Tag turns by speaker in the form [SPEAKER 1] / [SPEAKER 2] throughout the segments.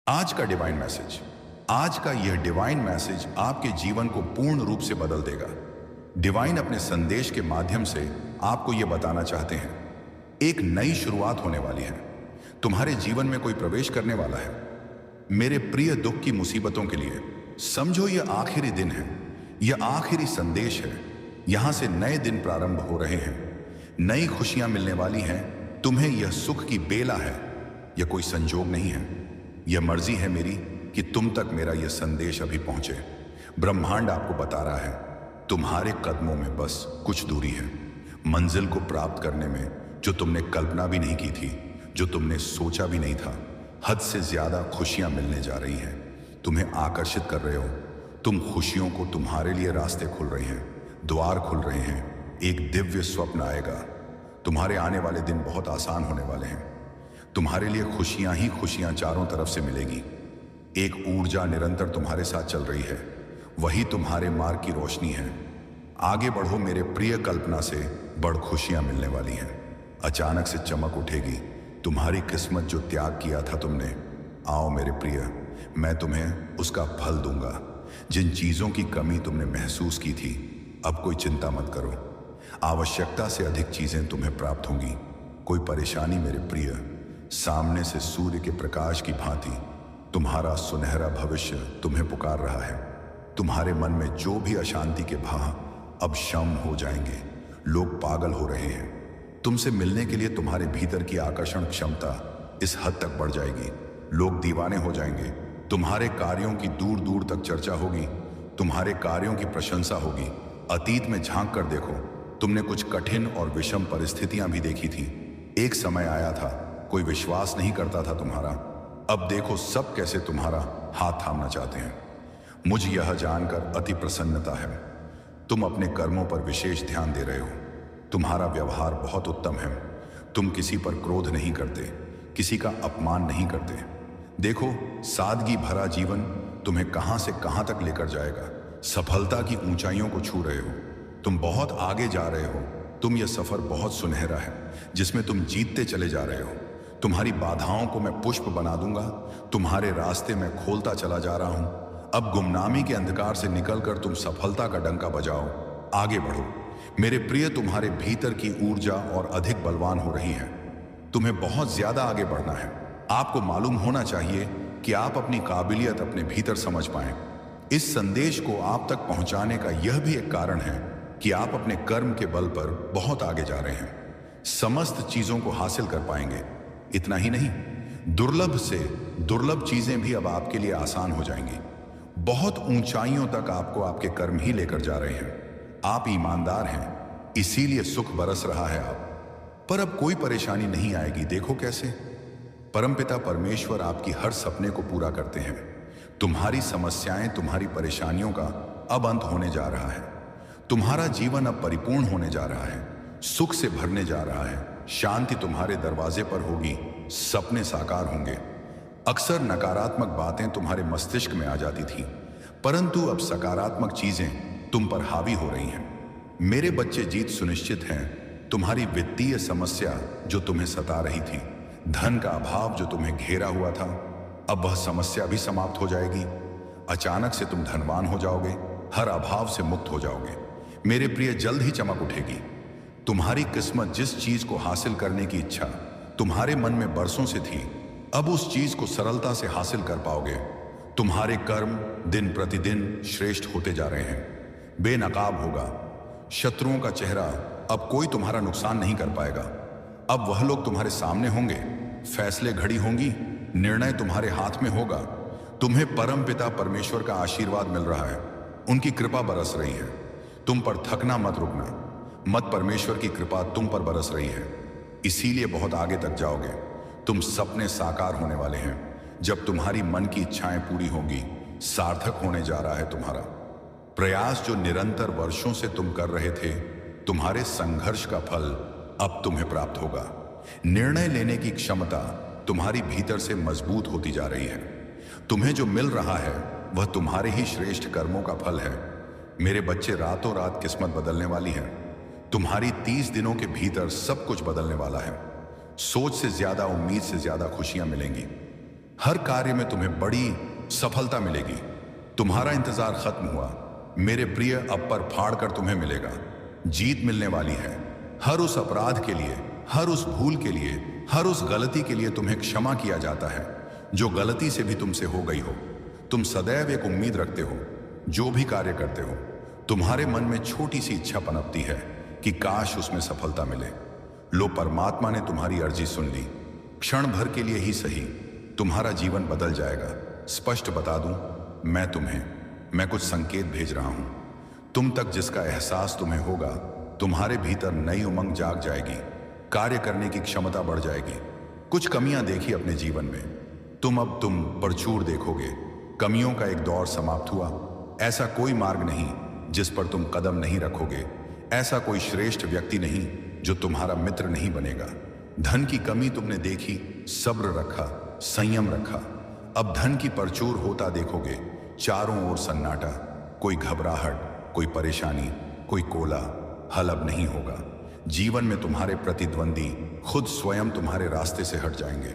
[SPEAKER 1] आज का divine message, आज का यह डिवाइन मैसेज आपके जीवन को पूर्ण रूप से बदल देगा। डिवाइन अपने संदेश के माध्यम से आपको यह बताना चाहते हैं, एक नई शुरुआत होने वाली है। तुम्हारे जीवन में कोई प्रवेश करने वाला है। मेरे प्रिय, दुख की मुसीबतों के लिए समझो यह आखिरी दिन है, यह आखिरी संदेश है। यहां से नए दिन प्रारंभ हो रहे हैं, नई खुशियां मिलने वाली हैं। तुम्हें यह सुख की बेला है, यह कोई संजोग नहीं है। यह मर्जी है मेरी कि तुम तक मेरा यह संदेश अभी पहुंचे। ब्रह्मांड आपको बता रहा है, तुम्हारे कदमों में बस कुछ दूरी है, मंजिल को प्राप्त करने में, जो तुमने कल्पना भी नहीं की थी, जो तुमने सोचा भी नहीं था। हद से ज्यादा खुशियां मिलने जा रही हैं, तुम्हें आकर्षित कर रहे हो। तुम खुशियों को, तुम्हारे लिए रास्ते खुल रहे हैं, द्वार खुल रहे हैं। एक दिव्य स्वप्न आएगा। तुम्हारे आने वाले दिन बहुत आसान होने वाले हैं। तुम्हारे लिए खुशियां ही खुशियां चारों तरफ से मिलेगी। एक ऊर्जा निरंतर तुम्हारे साथ चल रही है, वही तुम्हारे मार्ग की रोशनी है। आगे बढ़ो मेरे प्रिय, कल्पना से बड़ खुशियां मिलने वाली हैं। अचानक से चमक उठेगी। तुम्हारी किस्मत, जो त्याग किया था तुमने, आओ मेरे प्रिय, मैं तुम्हें उसका फल दूंगा। जिन चीजों की कमी तुमने महसूस की थी, अब कोई चिंता मत करो। आवश्यकता से अधिक चीजें तुम्हें प्राप्त होंगी। कोई परेशानी मेरे प्रिय, सामने से सूर्य के प्रकाश की भांति तुम्हारा सुनहरा भविष्य तुम्हें पुकार रहा है। तुम्हारे मन में जो भी अशांति के भाव अब शम हो जाएंगे। लोग पागल हो रहे हैं। तुमसे मिलने के लिए तुम्हारे भीतर की आकर्षण क्षमता इस हद तक बढ़ जाएगी, लोग दीवाने हो जाएंगे। तुम्हारे कार्यों की दूर दूर तक चर्चा होगी, तुम्हारे कार्यों की प्रशंसा होगी। अतीत में झांक कर देखो, तुमने कुछ कठिन और विषम परिस्थितियां भी देखी थी। एक समय आया था, कोई विश्वास नहीं करता था तुम्हारा। अब देखो, सब कैसे तुम्हारा हाथ थामना चाहते हैं। मुझे यह जानकर अति प्रसन्नता है, तुम अपने कर्मों पर विशेष ध्यान दे रहे हो। तुम्हारा व्यवहार बहुत उत्तम है। तुम किसी पर क्रोध नहीं करते, किसी का अपमान नहीं करते। देखो, सादगी भरा जीवन तुम्हें कहां से कहां तक लेकर जाएगा। सफलता की ऊंचाइयों को छू रहे हो, तुम बहुत आगे जा रहे हो। तुम यह सफर बहुत सुनहरा है, जिसमें तुम जीतते चले जा रहे हो। तुम्हारी बाधाओं को मैं पुष्प बना दूंगा, तुम्हारे रास्ते में खोलता चला जा रहा हूं। अब गुमनामी के अंधकार से निकलकर तुम सफलता का डंका बजाओ, आगे बढ़ो मेरे प्रिय। तुम्हारे भीतर की ऊर्जा और अधिक बलवान हो रही है। तुम्हें बहुत ज्यादा आगे बढ़ना है। आपको मालूम होना चाहिए कि आप अपनी काबिलियत अपने भीतर समझ पाएं। इस संदेश को आप तक पहुंचाने का यह भी एक कारण है कि आप अपने कर्म के बल पर बहुत आगे जा रहे हैं। समस्त चीजों को हासिल कर पाएंगे। इतना ही नहीं, दुर्लभ से दुर्लभ चीजें भी अब आपके लिए आसान हो जाएंगी। बहुत ऊंचाइयों तक आपको आपके कर्म ही लेकर जा रहे हैं। आप ईमानदार हैं, इसीलिए सुख बरस रहा है आप पर। अब कोई परेशानी नहीं आएगी। देखो कैसे परमपिता परमेश्वर आपकी हर सपने को पूरा करते हैं। तुम्हारी समस्याएं, तुम्हारी परेशानियों का अब अंत होने जा रहा है। तुम्हारा जीवन अब परिपूर्ण होने जा रहा है, सुख से भरने जा रहा है। शांति तुम्हारे दरवाजे पर होगी, सपने साकार होंगे। अक्सर नकारात्मक बातें तुम्हारे मस्तिष्क में आ जाती थी, परंतु अब सकारात्मक चीजें तुम पर हावी हो रही हैं। मेरे बच्चे, जीत सुनिश्चित है। तुम्हारी वित्तीय समस्या जो तुम्हें सता रही थी, धन का अभाव जो तुम्हें घेरा हुआ था, अब वह समस्या भी समाप्त हो जाएगी। अचानक से तुम धनवान हो जाओगे, हर अभाव से मुक्त हो जाओगे। मेरे प्रिय, जल्द ही चमक उठेगी। तुम्हारी किस्मत, जिस चीज को हासिल करने की इच्छा तुम्हारे मन में बरसों से थी, अब उस चीज को सरलता से हासिल कर पाओगे। तुम्हारे कर्म दिन प्रतिदिन श्रेष्ठ होते जा रहे हैं। बेनकाब होगा शत्रुओं का चेहरा, अब कोई तुम्हारा नुकसान नहीं कर पाएगा। अब वह लोग तुम्हारे सामने होंगे, फैसले घड़ी होंगी, निर्णय तुम्हारे हाथ में होगा। तुम्हें परम पिता परमेश्वर का आशीर्वाद मिल रहा है, उनकी कृपा बरस रही है। तुम पर थकना मत, रुकना मत। परमेश्वर की कृपा तुम पर बरस रही है, इसीलिए बहुत आगे तक जाओगे। तुम सपने साकार होने वाले हैं। जब तुम्हारी मन की इच्छाएं पूरी होंगी, सार्थक होने जा रहा है तुम्हारा प्रयास, जो निरंतर वर्षों से तुम कर रहे थे। तुम्हारे संघर्ष का फल अब तुम्हें प्राप्त होगा। निर्णय लेने की क्षमता तुम्हारी भीतर से मजबूत होती जा रही है। तुम्हें जो मिल रहा है वह तुम्हारे ही श्रेष्ठ कर्मों का फल है। मेरे बच्चे, रातों रात किस्मत बदलने वाली है। तुम्हारी 30 दिनों के भीतर सब कुछ बदलने वाला है। सोच से ज्यादा, उम्मीद से ज्यादा खुशियां मिलेंगी। हर कार्य में तुम्हें बड़ी सफलता मिलेगी। तुम्हारा इंतजार खत्म हुआ मेरे प्रिय, अब पर फाड़ कर तुम्हें मिलेगा। जीत मिलने वाली है। हर उस अपराध के लिए, हर उस भूल के लिए, हर उस गलती के लिए तुम्हें क्षमा किया जाता है जो गलती से भी तुमसे हो गई हो। तुम सदैव एक उम्मीद रखते हो। जो भी कार्य करते हो तुम्हारे मन में छोटी सी इच्छा पनपती है कि काश उसमें सफलता मिले। लो, परमात्मा ने तुम्हारी अर्जी सुन ली। क्षण भर के लिए ही सही तुम्हारा जीवन बदल जाएगा। स्पष्ट बता दूं, मैं कुछ संकेत भेज रहा हूं। तुम तक जिसका एहसास तुम्हें होगा, तुम्हारे भीतर नई उमंग जाग जाएगी। कार्य करने की क्षमता बढ़ जाएगी। कुछ कमियां देखी अपने जीवन में, तुम परचूर देखोगे। कमियों का एक दौर समाप्त हुआ। ऐसा कोई मार्ग नहीं जिस पर तुम कदम नहीं रखोगे। ऐसा कोई श्रेष्ठ व्यक्ति नहीं जो तुम्हारा मित्र नहीं बनेगा। धन की कमी तुमने देखी, सब्र रखा, संयम रखा। अब धन की परचूर होता देखोगे। चारों ओर सन्नाटा, कोई घबराहट, कोई परेशानी, कोई कोला हल अब नहीं होगा। जीवन में तुम्हारे प्रतिद्वंदी खुद स्वयं तुम्हारे रास्ते से हट जाएंगे।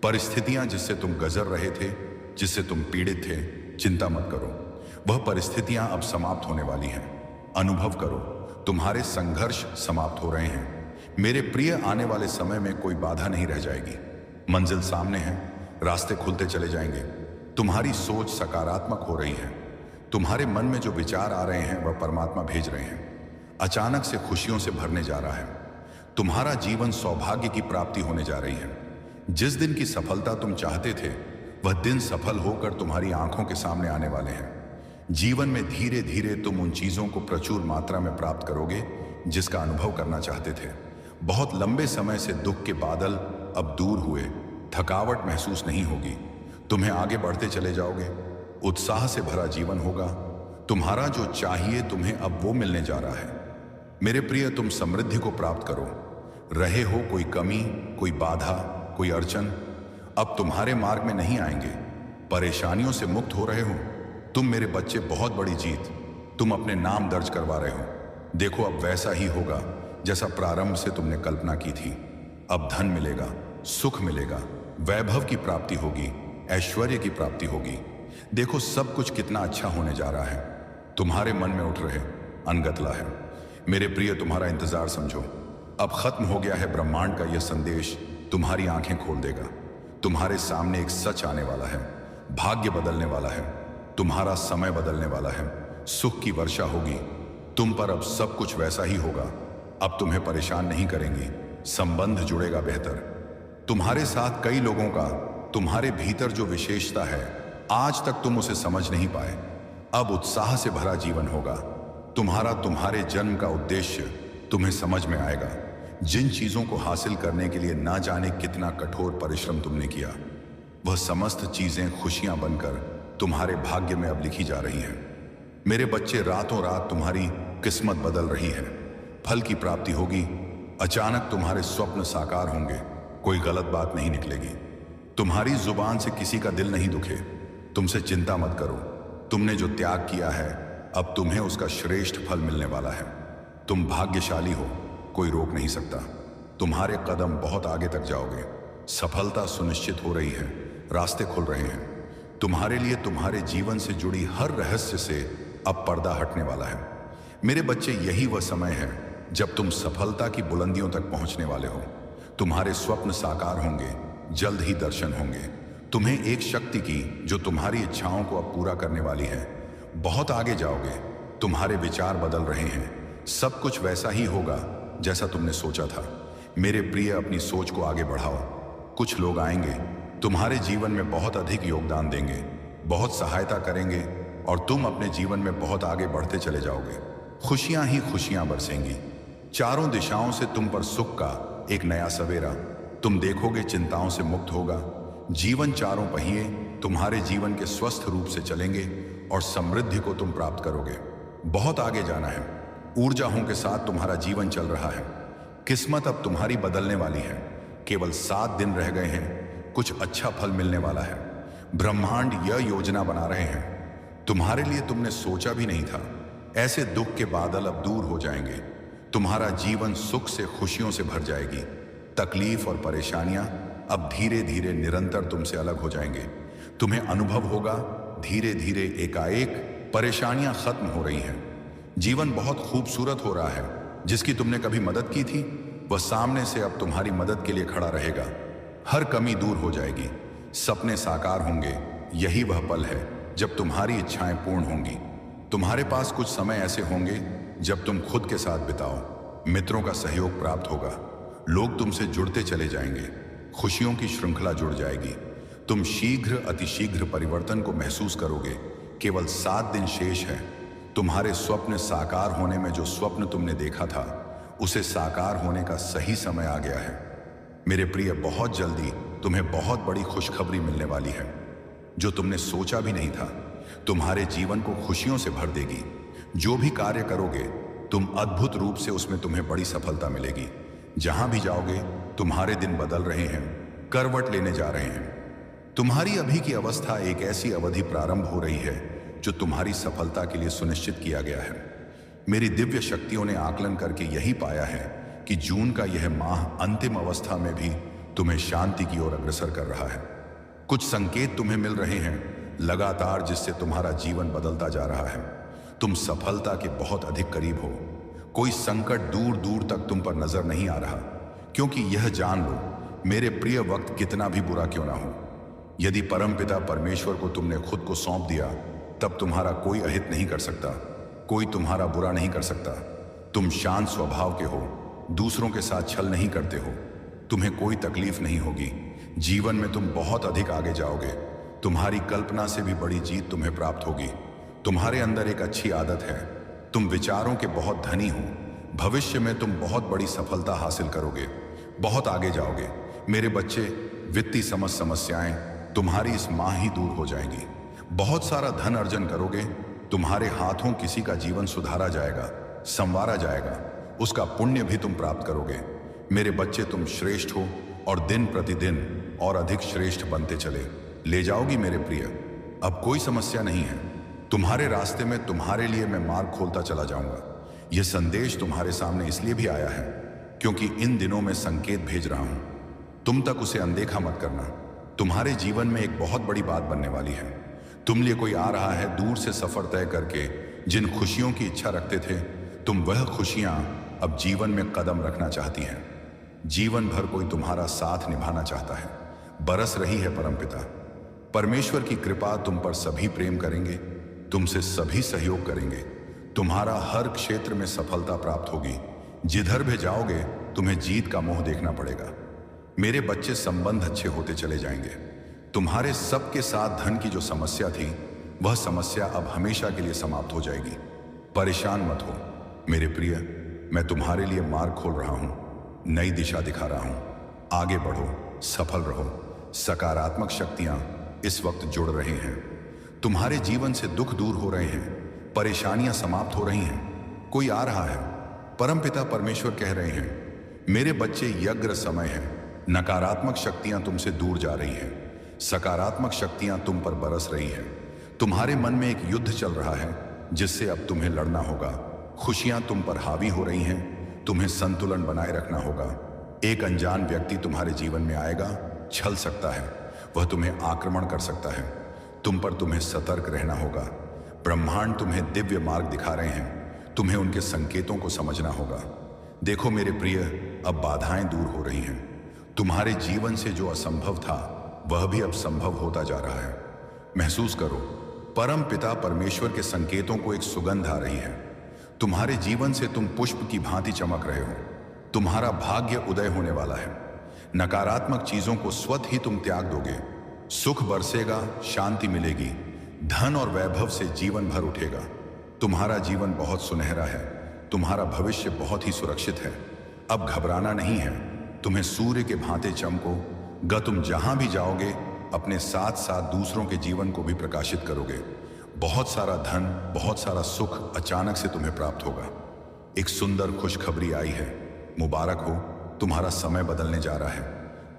[SPEAKER 1] परिस्थितियां जिससे तुम गजर रहे थे, जिससे तुम पीड़ित थे, चिंता मत करो। वह परिस्थितियां अब समाप्त होने वाली हैं। अनुभव करो, तुम्हारे संघर्ष समाप्त हो रहे हैं। मेरे प्रिय, आने वाले समय में कोई बाधा नहीं रह जाएगी। मंजिल सामने है, रास्ते खुलते चले जाएंगे। तुम्हारी सोच सकारात्मक हो रही है। तुम्हारे मन में जो विचार आ रहे हैं वह परमात्मा भेज रहे हैं। अचानक से खुशियों से भरने जा रहा है। तुम्हारा जीवन सौभाग्य की प्राप्ति होने जा रही है। जिस दिन की सफलता तुम चाहते थे, वह दिन सफल होकर तुम्हारी आंखों के सामने आने वाले हैं। जीवन में धीरे धीरे तुम उन चीजों को प्रचुर मात्रा में प्राप्त करोगे जिसका अनुभव करना चाहते थे। बहुत लंबे समय से दुख के बादल अब दूर हुए। थकावट महसूस नहीं होगी। तुम्हें आगे बढ़ते चले जाओगे। उत्साह से भरा जीवन होगा। तुम्हारा जो चाहिए तुम्हें अब वो मिलने जा रहा है। मेरे प्रिय, तुम समृद्धि को प्राप्त करो रहे हो। कोई कमी, कोई बाधा, कोई अड़चन अब तुम्हारे मार्ग में नहीं आएंगे। परेशानियों से मुक्त हो रहे हो तुम मेरे बच्चे। बहुत बड़ी जीत तुम अपने नाम दर्ज करवा रहे हो। देखो, अब वैसा ही होगा जैसा प्रारंभ से तुमने कल्पना की थी। अब धन मिलेगा, सुख मिलेगा, वैभव की प्राप्ति होगी, ऐश्वर्य की प्राप्ति होगी। देखो, सब कुछ कितना अच्छा होने जा रहा है। तुम्हारे मन में उठ रहे अनगतला है। मेरे प्रिय, तुम्हारा इंतजार समझो। अब खत्म हो गया है। ब्रह्मांड का यह संदेश तुम्हारी आंखें खोल देगा। तुम्हारे सामने एक सच आने वाला है। भाग्य बदलने वाला है। तुम्हारा समय बदलने वाला है। सुख की वर्षा होगी तुम पर। अब सब कुछ वैसा ही होगा। अब तुम्हें परेशान नहीं करेंगी। संबंध जुड़ेगा बेहतर। तुम्हारे साथ कई लोगों का तुम्हारे भीतर जो विशेषता है, आज तक तुम उसे समझ नहीं पाए। अब उत्साह से भरा जीवन होगा। तुम्हारे जन्म का उद्देश्य तुम्हें समझ में आएगा। जिन चीजों को हासिल करने के लिए ना जाने कितना कठोर परिश्रम तुमने किया, वह समस्त चीजें खुशियां बनकर तुम्हारे भाग्य में अब लिखी जा रही हैं। मेरे बच्चे, रातों रात तुम्हारी किस्मत बदल रही है। फल की प्राप्ति होगी। अचानक तुम्हारे स्वप्न साकार होंगे। कोई गलत बात नहीं निकलेगी। तुम्हारी जुबान से किसी का दिल नहीं दुखे। तुमसे चिंता मत करो। तुमने जो त्याग किया है, अब तुम्हें उसका श्रेष्ठ फल मिलने वाला है। तुम भाग्यशाली हो, कोई रोक नहीं सकता। तुम्हारे कदम बहुत आगे तक जाओगे। सफलता सुनिश्चित हो रही है। रास्ते खुल रहे हैं। तुम्हारे लिए तुम्हारे जीवन से जुड़ी हर रहस्य से अब पर्दा हटने वाला है। मेरे बच्चे, यही वह समय है जब तुम सफलता की बुलंदियों तक पहुंचने वाले हो। तुम्हारे स्वप्न साकार होंगे। जल्द ही दर्शन होंगे। तुम्हें एक शक्ति की जो तुम्हारी इच्छाओं को अब पूरा करने वाली है। बहुत आगे जाओगे। तुम्हारे विचार बदल रहे हैं। सब कुछ वैसा ही होगा जैसा तुमने सोचा था। मेरे प्रिय, अपनी सोच को आगे बढ़ाओ। कुछ लोग आएंगे, तुम्हारे जीवन में बहुत अधिक योगदान देंगे, बहुत सहायता करेंगे और तुम अपने जीवन में बहुत आगे बढ़ते चले जाओगे। खुशियां ही खुशियां बरसेंगी। चारों दिशाओं से तुम पर सुख का एक नया सवेरा। तुम देखोगे, चिंताओं से मुक्त होगा। जीवन चारों पहिए तुम्हारे जीवन के स्वस्थ रूप से चलेंगे और समृद्धि को तुम प्राप्त करोगे। बहुत आगे जाना है। ऊर्जाओं के साथ तुम्हारा जीवन चल रहा है। किस्मत अब तुम्हारी बदलने वाली है। केवल 7 दिन रह गए हैं। कुछ अच्छा फल मिलने वाला है। ब्रह्मांड यह योजना बना रहे हैं तुम्हारे लिए। तुमने सोचा भी नहीं था। ऐसे दुख के बादल अब दूर हो जाएंगे। तुम्हारा जीवन सुख से, खुशियों से भर जाएगी। तकलीफ और परेशानियां अब धीरे धीरे निरंतर तुमसे अलग हो जाएंगे। तुम्हें अनुभव होगा धीरे धीरे एकाएक परेशानियां खत्म हो रही हैं। जीवन बहुत खूबसूरत हो रहा है। जिसकी तुमने कभी मदद की थी वह सामने से अब तुम्हारी मदद के लिए खड़ा रहेगा। हर कमी दूर हो जाएगी, सपने साकार होंगे। यही वह पल है जब तुम्हारी इच्छाएं पूर्ण होंगी। तुम्हारे पास कुछ समय ऐसे होंगे जब तुम खुद के साथ बिताओ। मित्रों का सहयोग प्राप्त होगा, लोग तुमसे जुड़ते चले जाएंगे, खुशियों की श्रृंखला जुड़ जाएगी। तुम शीघ्र अतिशीघ्र परिवर्तन को महसूस करोगे। केवल 7 दिन शेष है। तुम्हारे स्वप्न साकार होने में जो स्वप्न तुमने देखा था उसे साकार होने का सही समय आ गया है। मेरे प्रिय, बहुत जल्दी तुम्हें बहुत बड़ी खुशखबरी मिलने वाली है जो तुमने सोचा भी नहीं था। तुम्हारे जीवन को खुशियों से भर देगी। जो भी कार्य करोगे तुम अद्भुत रूप से उसमें तुम्हें बड़ी सफलता मिलेगी। जहां भी जाओगे तुम्हारे दिन बदल रहे हैं, करवट लेने जा रहे हैं। तुम्हारी अभी की अवस्था एक ऐसी अवधि प्रारंभ हो रही है जो तुम्हारी सफलता के लिए सुनिश्चित किया गया है। मेरी दिव्य शक्तियों ने आकलन करके यही पाया है कि जून का यह माह अंतिम अवस्था में भी तुम्हें शांति की ओर अग्रसर कर रहा है। कुछ संकेत तुम्हें मिल रहे हैं लगातार, जिससे तुम्हारा जीवन बदलता जा रहा है। तुम सफलता के बहुत अधिक करीब हो। कोई संकट दूर दूर तक तुम पर नजर नहीं आ रहा, क्योंकि यह जान लो मेरे प्रिय, वक्त कितना भी बुरा क्यों ना हो, यदि परमपिता परमेश्वर को तुमने खुद को सौंप दिया तब तुम्हारा कोई अहित नहीं कर सकता, कोई तुम्हारा बुरा नहीं कर सकता। तुम शांत स्वभाव के हो, दूसरों के साथ छल नहीं करते हो, तुम्हें कोई तकलीफ नहीं होगी। जीवन में तुम बहुत अधिक आगे जाओगे। तुम्हारी कल्पना से भी बड़ी जीत तुम्हें प्राप्त होगी। तुम्हारे अंदर एक अच्छी आदत है, तुम विचारों के बहुत धनी हो। भविष्य में तुम बहुत बड़ी सफलता हासिल करोगे, बहुत आगे जाओगे। मेरे बच्चे, वित्तीय समस्याएं तुम्हारी इस माह ही दूर हो जाएंगी। बहुत सारा धन अर्जन करोगे। तुम्हारे हाथों किसी का जीवन सुधारा जाएगा, संवारा जाएगा, उसका पुण्य भी तुम प्राप्त करोगे। मेरे बच्चे, तुम श्रेष्ठ हो और दिन प्रतिदिन और अधिक श्रेष्ठ बनते चले ले जाओगी। मेरे प्रिय, अब कोई समस्या नहीं है। तुम्हारे रास्ते में तुम्हारे लिए मैं मार्ग खोलता चला जाऊंगा। यह संदेश तुम्हारे सामने इसलिए भी आया है क्योंकि इन दिनों में संकेत भेज रहा हूं। तुम तक उसे अनदेखा मत करना। तुम्हारे जीवन में एक बहुत बड़ी बात बनने वाली है। तुम लिए कोई आ रहा है दूर से सफर तय करके। जिन खुशियों की इच्छा रखते थे तुम, वह खुशियां अब जीवन में कदम रखना चाहती हैं। जीवन भर कोई तुम्हारा साथ निभाना चाहता है। बरस रही है परमपिता परमेश्वर की कृपा तुम पर। सभी प्रेम करेंगे, तुमसे सभी सहयोग करेंगे। तुम्हारा हर क्षेत्र में सफलता प्राप्त होगी। जिधर भी जाओगे तुम्हें जीत का मोह देखना पड़ेगा। मेरे बच्चे, संबंध अच्छे होते चले जाएंगे। तुम्हारे सबके साथ धन की जो समस्या थी वह समस्या अब हमेशा के लिए समाप्त हो जाएगी। परेशान मत हो मेरे प्रिय, मैं तुम्हारे लिए मार्ग खोल रहा हूं, नई दिशा दिखा रहा हूं। आगे बढ़ो, सफल रहो। सकारात्मक शक्तियां इस वक्त जुड़ रहे हैं। तुम्हारे जीवन से दुख दूर हो रहे हैं, परेशानियां समाप्त हो रही हैं। कोई आ रहा है। परमपिता परमेश्वर कह रहे हैं, मेरे बच्चे, यज्ञ समय है। नकारात्मक शक्तियां तुमसे दूर जा रही हैं, सकारात्मक शक्तियां तुम पर बरस रही हैं। तुम्हारे मन में एक युद्ध चल रहा है जिससे अब तुम्हें लड़ना होगा। खुशियां तुम पर हावी हो रही हैं, तुम्हें संतुलन बनाए रखना होगा। एक अनजान व्यक्ति तुम्हारे जीवन में आएगा, छल सकता है, वह तुम्हें आक्रमण कर सकता है। तुम पर तुम्हें सतर्क रहना होगा। ब्रह्मांड तुम्हें दिव्य मार्ग दिखा रहे हैं, तुम्हें उनके संकेतों को समझना होगा। देखो मेरे प्रिय, अब बाधाएं दूर हो रही हैं। तुम्हारे जीवन से जो असंभव था वह भी अब संभव होता जा रहा है। महसूस करो, परम पिता परमेश्वर के संकेतों को एक सुगंध आ रही है। तुम्हारे जीवन से तुम पुष्प की भांति चमक रहे हो। तुम्हारा भाग्य उदय होने वाला है। नकारात्मक चीजों को स्वतः ही तुम त्याग दोगे। सुख बरसेगा, शांति मिलेगी, धन और वैभव से जीवन भर उठेगा। तुम्हारा जीवन बहुत सुनहरा है, तुम्हारा भविष्य बहुत ही सुरक्षित है। अब घबराना नहीं है, तुम्हें सूर्य के भांति चमको। तुम जहां भी जाओगे अपने साथ साथ दूसरों के जीवन को भी प्रकाशित करोगे। बहुत सारा धन, बहुत सारा सुख अचानक से तुम्हें प्राप्त होगा। एक सुंदर खुशखबरी आई है, मुबारक हो, तुम्हारा समय बदलने जा रहा है।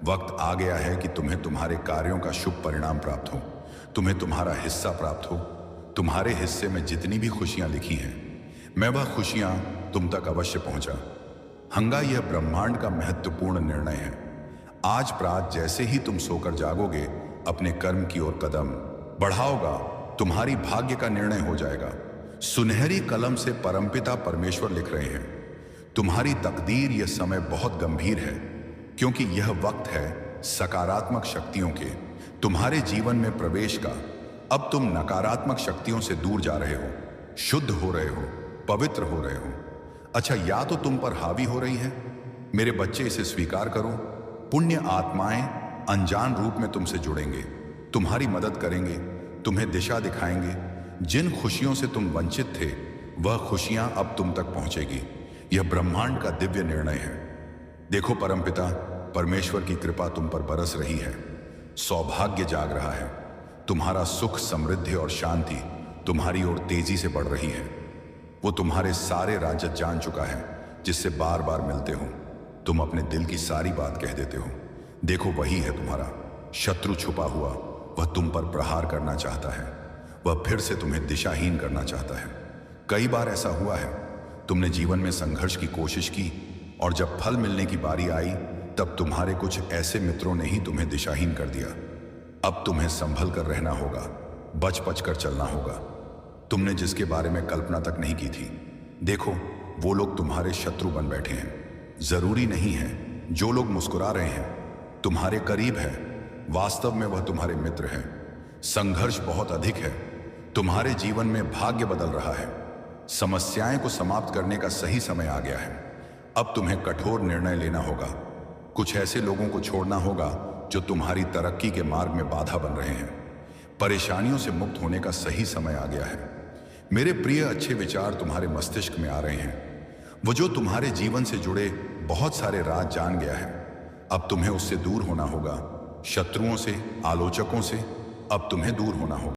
[SPEAKER 1] वक्त आ गया है कि तुम्हें तुम्हारे कार्यों का शुभ परिणाम प्राप्त हो, तुम्हें तुम्हारा हिस्सा प्राप्त हो। तुम्हारे हिस्से में जितनी भी खुशियां लिखी हैं, मैं वह खुशियां तुम तक अवश्य पहुंचा। हंगा, यह ब्रह्मांड का महत्वपूर्ण निर्णय है। आज प्रात जैसे ही तुम सोकर जागोगे, अपने कर्म की ओर कदम बढ़ाओगा, तुम्हारी भाग्य का निर्णय हो जाएगा। सुनहरी कलम से परमपिता परमेश्वर लिख रहे हैं, तुम्हारी तकदीर यह समय बहुत गंभीर है, क्योंकि यह वक्त है सकारात्मक शक्तियों के तुम्हारे जीवन में प्रवेश का। अब तुम नकारात्मक शक्तियों से दूर जा रहे हो, शुद्ध हो रहे हो, पवित्र हो रहे हो। अच्छा, या तो तुम पर हावी हो रही है, मेरे बच्चे इसे स्वीकार करो। पुण्य आत्माएं अनजान रूप में तुमसे जुड़ेंगे, तुम्हारी मदद करेंगे, तुम्हें दिशा दिखाएंगे। जिन खुशियों से तुम वंचित थे, वह खुशियां अब तुम तक पहुंचेगी। यह ब्रह्मांड का दिव्य निर्णय है। देखो, परमपिता परमेश्वर की कृपा तुम पर बरस रही है, सौभाग्य जाग रहा है, तुम्हारा सुख, समृद्धि और शांति तुम्हारी ओर तेजी से बढ़ रही है। वो तुम्हारे सारे राजत जान चुका है, जिससे बार बार मिलते हो तुम अपने दिल की सारी बात कह देते हो। देखो, वही है तुम्हारा शत्रु छुपा हुआ, वह तुम पर प्रहार करना चाहता है, वह फिर से तुम्हें दिशाहीन करना चाहता है। कई बार ऐसा हुआ है, तुमने जीवन में संघर्ष की कोशिश की और जब फल मिलने की बारी आई, तब तुम्हारे कुछ ऐसे मित्रों ने ही तुम्हें दिशाहीन कर दिया। अब तुम्हें संभल कर रहना होगा, बच बच कर चलना होगा। तुमने जिसके बारे में कल्पना तक नहीं की थी, देखो वो लोग तुम्हारे शत्रु बन बैठे हैं। जरूरी नहीं है जो लोग मुस्कुरा रहे हैं तुम्हारे करीब है, वास्तव में वह तुम्हारे मित्र हैं। संघर्ष बहुत अधिक है, तुम्हारे जीवन में भाग्य बदल रहा है, समस्याएं को समाप्त करने का सही समय आ गया है। अब तुम्हें कठोर निर्णय लेना होगा, कुछ ऐसे लोगों को छोड़ना होगा जो तुम्हारी तरक्की के मार्ग में बाधा बन रहे हैं। परेशानियों से मुक्त होने का सही समय आ गया है। मेरे प्रिय, अच्छे विचार तुम्हारे मस्तिष्क में आ रहे हैं। वो जो तुम्हारे जीवन से जुड़े बहुत सारे राज जान गया है, अब तुम्हें उससे दूर होना होगा। शत्रुओं से, आलोचकों से अब तुम्हें दूर होना होगा।